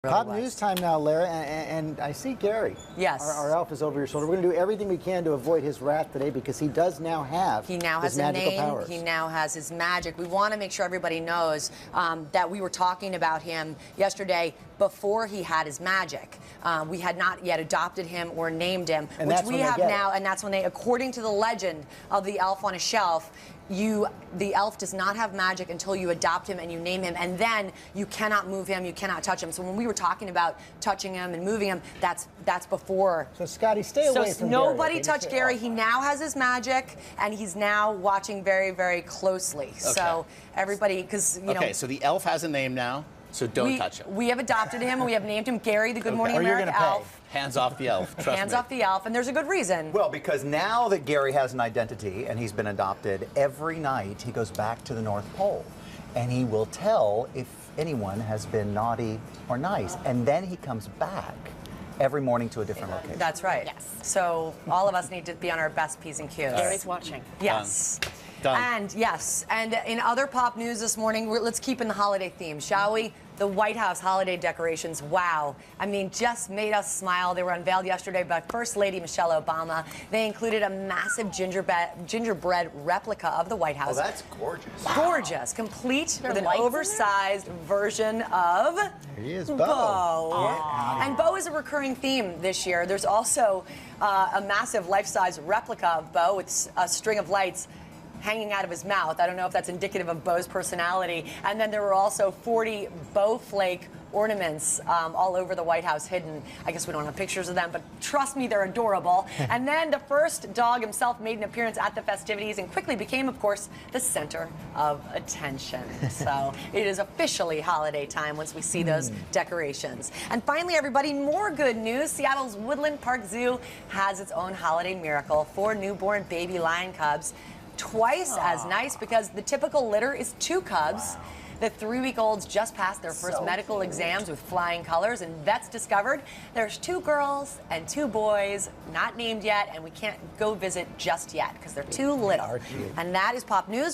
Pop news time now, Lara, and I see Gary. Yes. Our elf is over your shoulder. We're going to do everything we can to avoid his wrath today because he does now have his magical powers. He now has his magic. We want to make sure everybody knows that we were talking about him yesterday before he had his magic. We had not yet adopted him or named him, and which we have now, and that's when they, according to the legend of the elf on a shelf, the elf does not have magic until you adopt him and you name him, and then you cannot move him, you cannot touch him. So when we were talking about touching him and moving him, that's before. So Scotty, stay away from Gary. Nobody touch Gary. He now has his magic, and he's now watching very, very closely. Okay. So everybody, because you know. Okay, so the elf has a name now. So don't touch him. We have adopted him, and we have named him Gary, the Good Morning America elf. Hands off the elf. Trust Hands off the elf, and there's a good reason. Well, because now that Gary has an identity and he's been adopted, every night he goes back to the North Pole, and he will tell if anyone has been naughty or nice, and then he comes back every morning to a different location. That's right. Yes. So all of us need to be on our best P's and Q's. Gary's watching. Yes. Done. And yes, and in other pop news this morning, let's keep in the holiday theme, shall we? The White House holiday decorations, wow. I mean, just made us smile. They were unveiled yesterday by First Lady Michelle Obama. They included a massive gingerbread replica of the White House. Oh, that's gorgeous. Gorgeous, complete with an oversized version of There he is, Bo. Yeah. And Bo is a recurring theme this year. There's also a massive life-size replica of Bo with a string of lights hanging out of his mouth. I don't know if that's indicative of Bo's personality. And then there were also 40 Bo flake ornaments all over the White House hidden. I guess we don't have pictures of them, but trust me, they're adorable. And then the first dog himself made an appearance at the festivities and quickly became, of course, the center of attention. So it is officially holiday time once we see those decorations. And finally, everybody, more good news. Seattle's Woodland Park Zoo has its own holiday miracle. 4 newborn baby lion cubs. Twice as nice because the typical litter is 2 cubs. The 3-week-olds just passed their first medical exams with flying colors, and vets discovered there's 2 girls and 2 boys, not named yet, and we can't go visit just yet because they're too little. And that is Pop News.